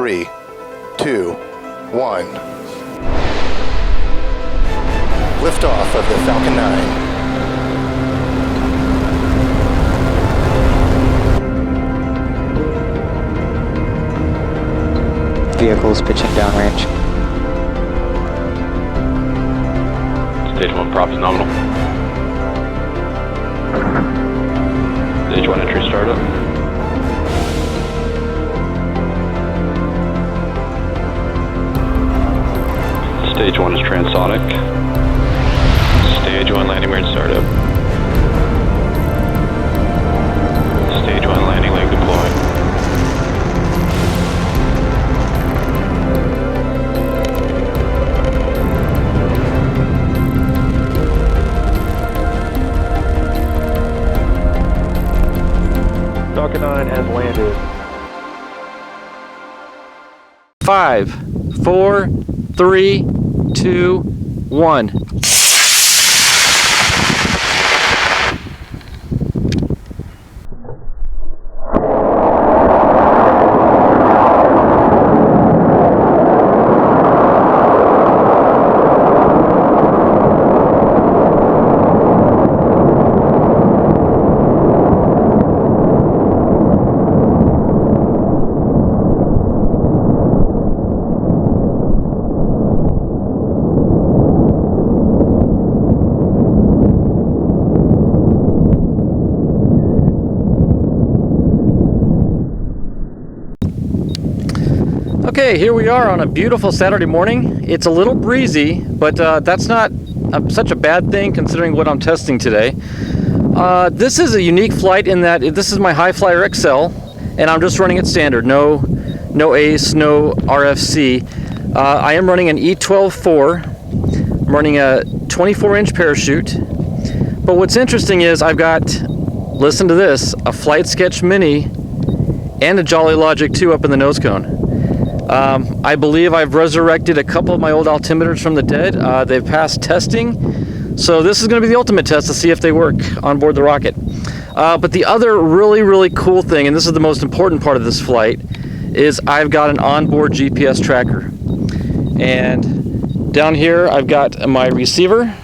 3, 2, 1. Liftoff of the Falcon 9. Vehicles pitching downrange. Stage 1 props nominal. Stage 1 entry startup. Stage 1 is transonic. Stage 1 landing gear startup. Stage 1 landing leg deployed. Falcon 9 has landed. 5, 4, 3, 2, 1. Okay, here we are on a beautiful Saturday morning. It's a little breezy, but that's not such a bad thing considering what I'm testing today. This is a unique flight in that this is my Hi-Flier XL, and I'm just running it standard. No ACE, no RFC. I am running an E12-4. I'm running a 24-inch parachute. But what's interesting is I've got, listen to this, a Flight Sketch Mini and a Jolly Logic 2 up in the nose cone. I believe I've resurrected a couple of my old altimeters from the dead. They've passed testing, so this is going to be the ultimate test to see if they work on board the rocket. But the other really cool thing, and this is the most important part of this flight, is I've got an onboard GPS tracker. And down here I've got my receiver,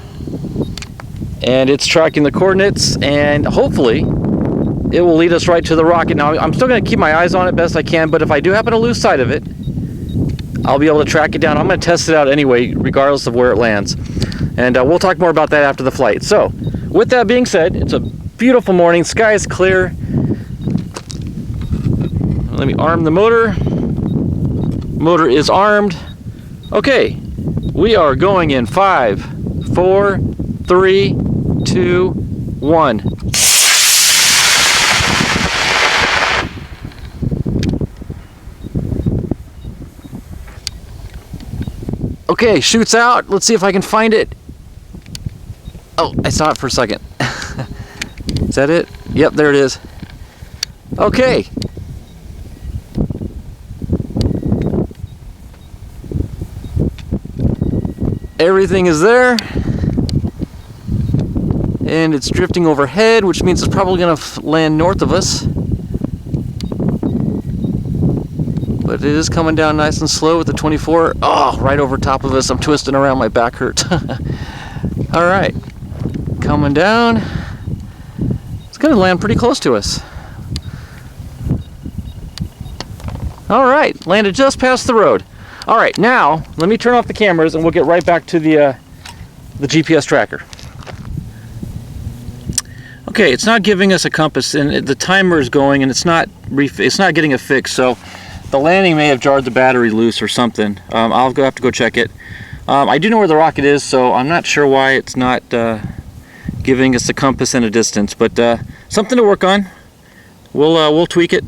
and it's tracking the coordinates, and hopefully it will lead us right to the rocket. Now, I'm still going to keep my eyes on it best I can, but if I do happen to lose sight of it, I'll be able to track it down. I'm going to test it out anyway, regardless of where it lands. And we'll talk more about that after the flight. So, with that being said, it's a beautiful morning. Sky is clear. Let me arm the motor. Motor is armed. Okay, we are going in 5, 4, 3, 2, 1. Okay, shoots out. Let's see if I can find it. Oh, I saw it for a second. Is that it? Yep, there it is. Okay. Everything is there. And it's drifting overhead, which means it's probably going to land north of us. But it is coming down nice and slow with the 24. Oh, right over top of us. I'm twisting around, my back hurts. All right, coming down. It's going to land pretty close to us. All right, landed just past the road. All right, now let me turn off the cameras and we'll get right back to the GPS tracker. Okay, it's not giving us a compass, and the timer is going, and it's not getting a fix. So the landing may have jarred the battery loose or something. I'll have to go check it. I do know where the rocket is, so I'm not sure why it's not giving us a compass and a distance. But something to work on. We'll tweak it.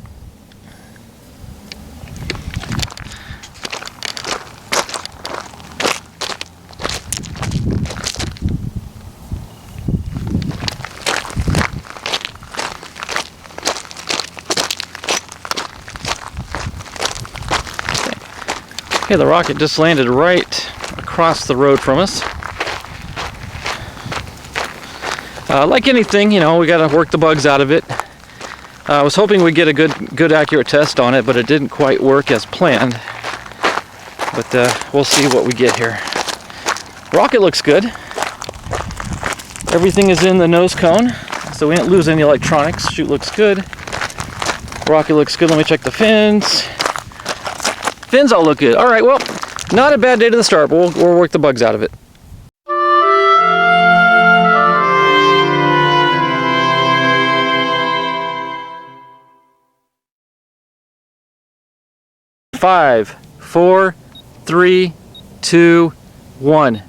Okay, the rocket just landed right across the road from us. Like anything, you know, we got to work the bugs out of it. I was hoping we'd get a good accurate test on it, but it didn't quite work as planned. But we'll see what we get here. Rocket looks good. Everything is in the nose cone, so we didn't lose any electronics. Chute looks good. Rocket looks good. Let me check the fins. Fins all look good. All right, well, not a bad day to the start, but we'll work the bugs out of it. Five, 4, 3, 2, 1.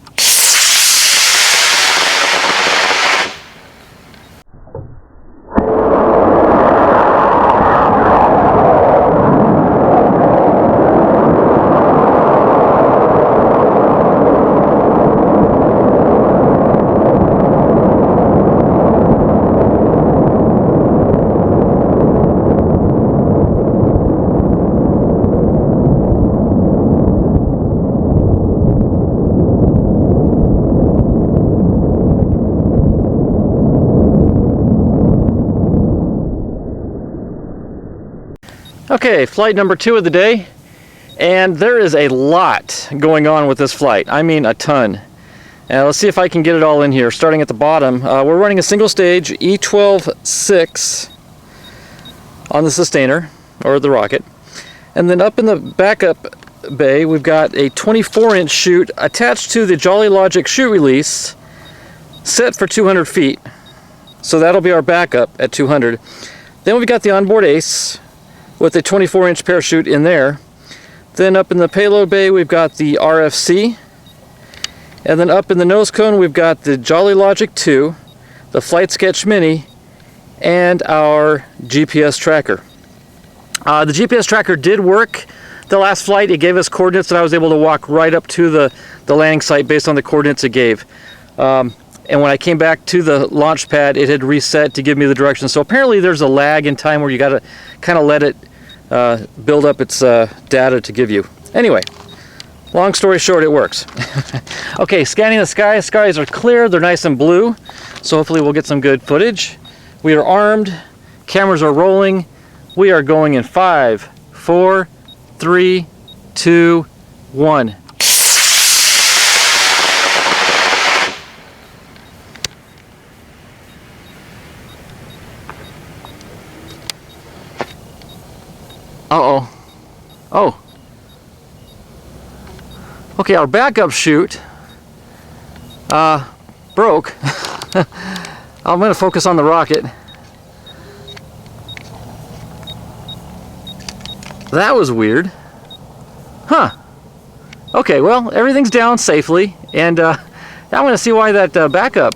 Okay, flight number 2 of the day, and there is a lot going on with this flight. I mean a ton. Let's see if I can get it all in here. Starting at the bottom, we're running a single stage E12-6 on the sustainer, or the rocket. And then up in the backup bay, we've got a 24-inch chute attached to the Jolly Logic chute release, set for 200 feet. So that'll be our backup at 200. Then we've got the onboard ace with a 24-inch parachute in there. Then up in the payload bay, we've got the RFC. And then up in the nose cone, we've got the Jolly Logic 2, the Flight Sketch Mini, and our GPS tracker. The GPS tracker did work the last flight. It gave us coordinates, and I was able to walk right up to the landing site based on the coordinates it gave. And when I came back to the launch pad, it had reset to give me the directions. So apparently there's a lag in time where you got to kind of let it build up its data to give you. Anyway, long story short, it works. Okay, scanning the sky. Skies are clear. They're nice and blue. So hopefully we'll get some good footage. We are armed. Cameras are rolling. We are going in 5, 4, 3, 2, 1. Uh-oh. Oh. Okay, our backup chute broke. I'm going to focus on the rocket. That was weird. Huh. Okay, well, everything's down safely, and I want to see why that backup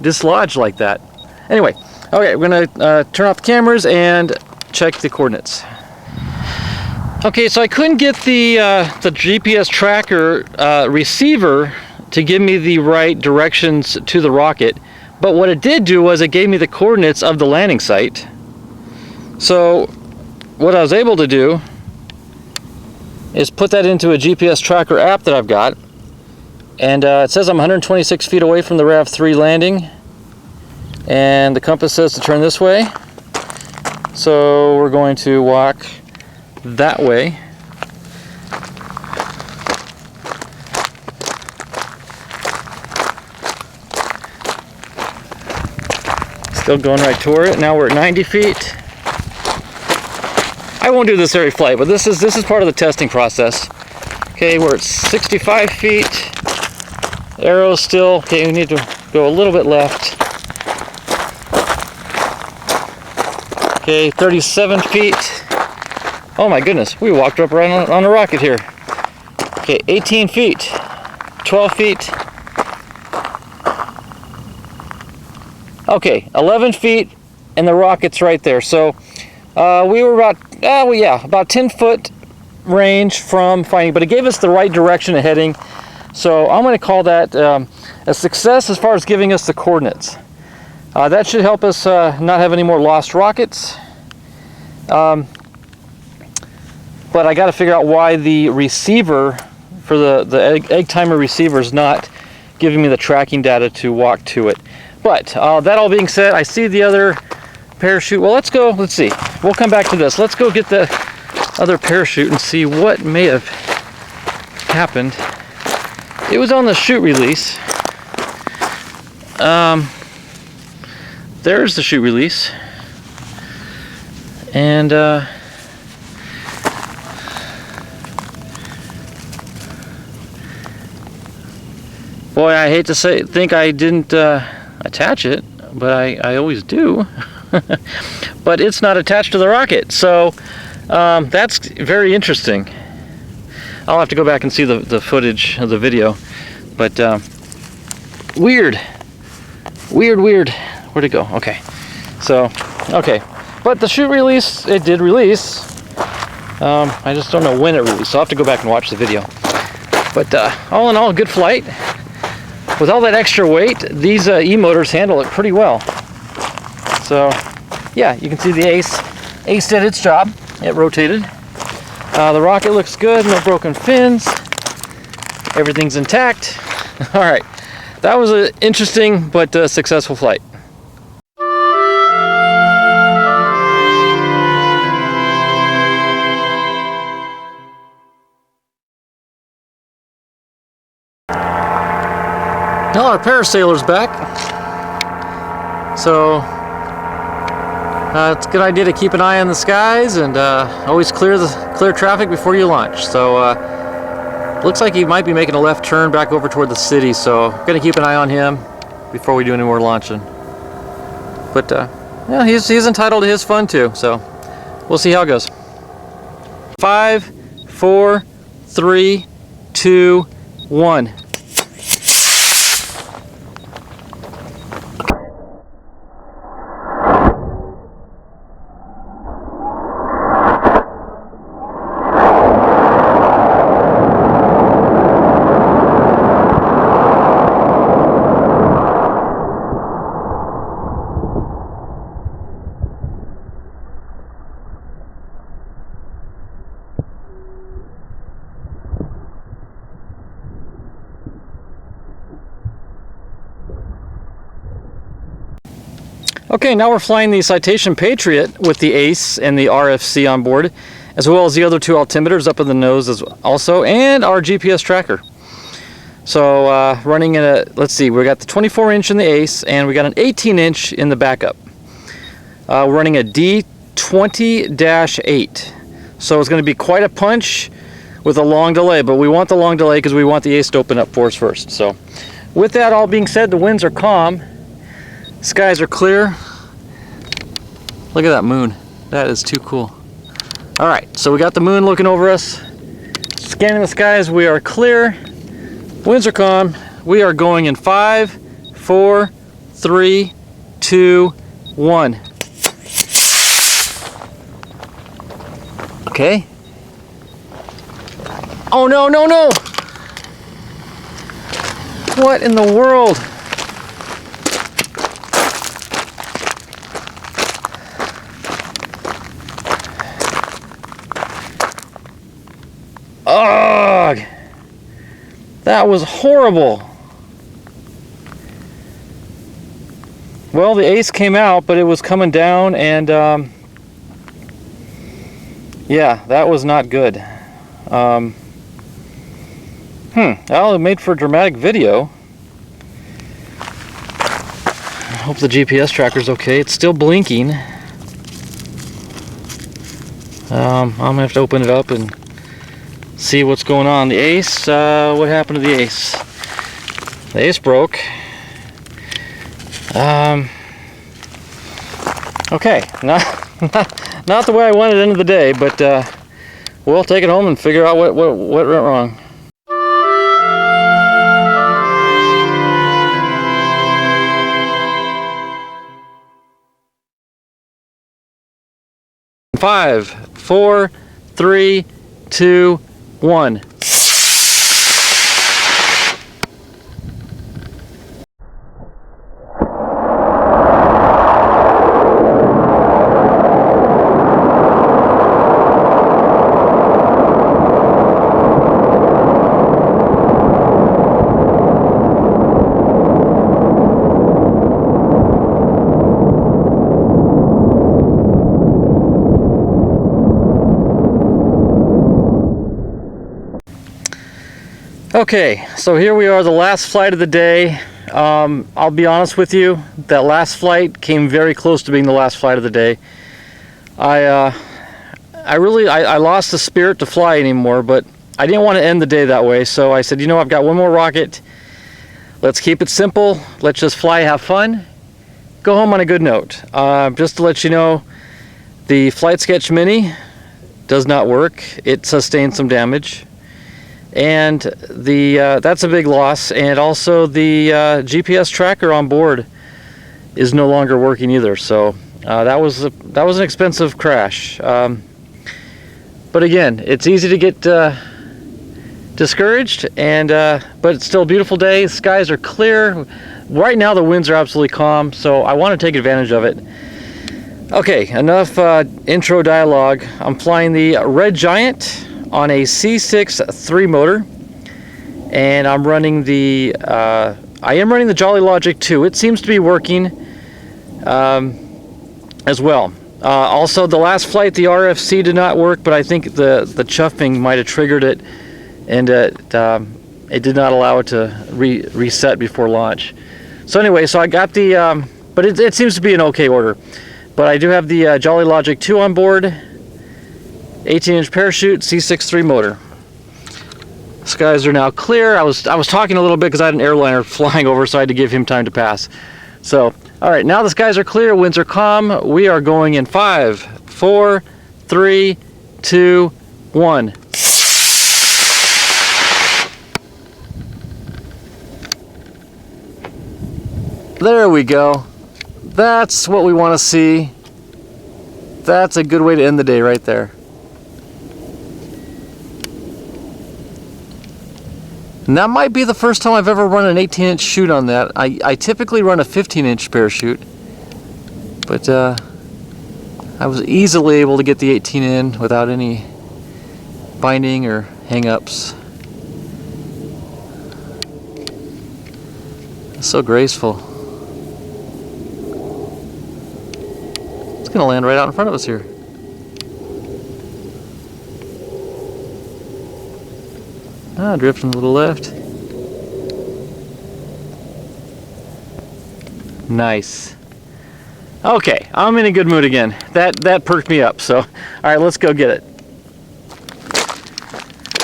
dislodged like that. Anyway, okay, we're going to turn off the cameras and check the coordinates. Okay, so I couldn't get the GPS tracker receiver to give me the right directions to the rocket, but what it did do was it gave me the coordinates of the landing site. So what I was able to do is put that into a GPS tracker app that I've got, and it says I'm 126 feet away from the RAV-3 landing, and the compass says to turn this way, so we're going to walk that way. Still going right toward it. Now we're at 90 feet. I won't do this every flight, but this is part of the testing process. Okay, we're at 65 feet. Arrow's still, okay, we need to go a little bit left. Okay, 37 feet. Oh my goodness, we walked up right on a rocket here. Okay, 18 feet, 12 feet. Okay, 11 feet, and the rocket's right there. So we were about 10 foot range from finding, but it gave us the right direction of heading. So I'm going to call that a success as far as giving us the coordinates. That should help us not have any more lost rockets. But I got to figure out why the receiver for the egg timer receiver is not giving me the tracking data to walk to it. But that all being said, I see the other parachute. Well, let's go. Let's see. We'll come back to this. Let's go get the other parachute and see what may have happened. It was on the chute release. There's the chute release. And boy, I hate to think I didn't attach it, but I always do. But it's not attached to the rocket, so that's very interesting. I'll have to go back and see the footage of the video, but weird. Where'd it go? Okay, so okay, but the chute release, it did release. I just don't know when it released, so I'll have to go back and watch the video. But all in all, good flight. With all that extra weight, these E-motors handle it pretty well. So, yeah, you can see the Ace did its job. It rotated. The rocket looks good, no broken fins. Everything's intact. All right, that was an interesting but successful flight. Now our parasailer's back, so it's a good idea to keep an eye on the skies and always clear traffic before you launch. So looks like he might be making a left turn back over toward the city, so I'm gonna keep an eye on him before we do any more launching. But yeah, he's entitled to his fun too, so we'll see how it goes. 5, 4, 3, 2, 1. Okay, now we're flying the Citation Patriot with the Ace and the RFC on board, as well as the other two altimeters up in the nose also, and our GPS tracker. So running in a, let's see, we got the 24-inch in the Ace, and we got an 18-inch in the backup. We're running a D20-8. So it's going to be quite a punch with a long delay, but we want the long delay because we want the Ace to open up for us first. So with that all being said, the winds are calm. Skies are clear. Look at that moon. That is too cool. All right, so we got the moon looking over us. Scanning the skies, we are clear. Winds are calm. We are going in 5, 4, 3, 2, 1. Okay. Oh no, no, no! What in the world? Ugh! That was horrible. Well, the Ace came out, but it was coming down, and yeah, that was not good. Well, it made for a dramatic video. I hope the GPS tracker's okay. It's still blinking. I'm gonna have to open it up and see what's going on. The Ace, what happened to the Ace? The Ace broke. Okay, not the way I wanted it end of the day, but we'll take it home and figure out what went wrong. Five, 4, 3, 2, 1. Okay, so here we are, the last flight of the day. I'll be honest with you, that last flight came very close to being the last flight of the day. I lost the spirit to fly anymore, but I didn't want to end the day that way, so I said, you know, I've got one more rocket. Let's keep it simple. Let's just fly, have fun, go home on a good note. Just to let you know, the Flight Sketch Mini does not work. It sustained some damage. And that's a big loss, and also the GPS tracker on board is no longer working either. So that was an expensive crash. But again, it's easy to get discouraged, but it's still a beautiful day. The skies are clear. Right now the winds are absolutely calm, so I want to take advantage of it. Okay, enough intro dialogue. I'm flying the Red Giant on a C6 3 motor, and I'm running the I am running the Jolly Logic 2. It seems to be working as well. Also, the last flight, the RFC did not work, but I think the chuffing might have triggered it, and it did not allow it to reset before launch. So anyway, so I got the but it seems to be in okay order. But I do have the Jolly Logic 2 on board, 18-inch parachute, C6 3 motor. Skies are now clear. I was talking a little bit because I had an airliner flying over, so I had to give him time to pass. So, all right, now the skies are clear, winds are calm. We are going in 5, 4, 3, 2, 1. There we go. That's what we want to see. That's a good way to end the day right there. And that might be the first time I've ever run an 18-inch chute on that. I typically run a 15-inch parachute, but I was easily able to get the 18 in without any binding or hang-ups. It's so graceful. It's gonna land right out in front of us here. Drifting to the left. Nice. Okay, I'm in a good mood again. That perked me up. So, all right, let's go get it.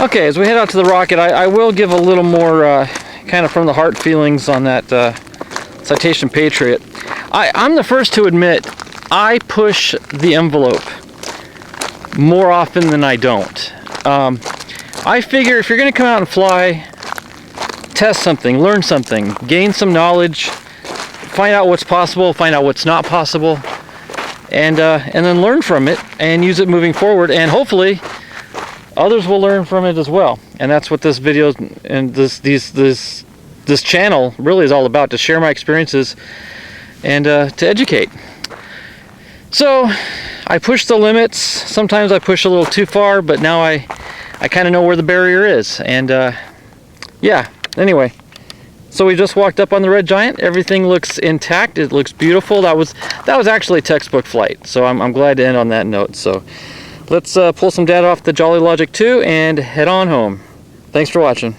Okay, as we head out to the rocket, I will give a little more kind of from the heart feelings on that Citation Patriot. I'm the first to admit I push the envelope more often than I don't. I figure if you're going to come out and fly, test something, learn something, gain some knowledge, find out what's possible, find out what's not possible, and then learn from it and use it moving forward, and hopefully others will learn from it as well. And that's what this video and this channel really is all about, to share my experiences and to educate. So I push the limits. Sometimes I push a little too far, but now I kind of know where the barrier is. And yeah, anyway, so we just walked up on the Red Giant. Everything looks intact. It looks beautiful. That was actually a textbook flight, so I'm glad to end on that note. So let's pull some data off the Jolly Logic 2 and head on home. Thanks for watching.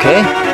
Okay.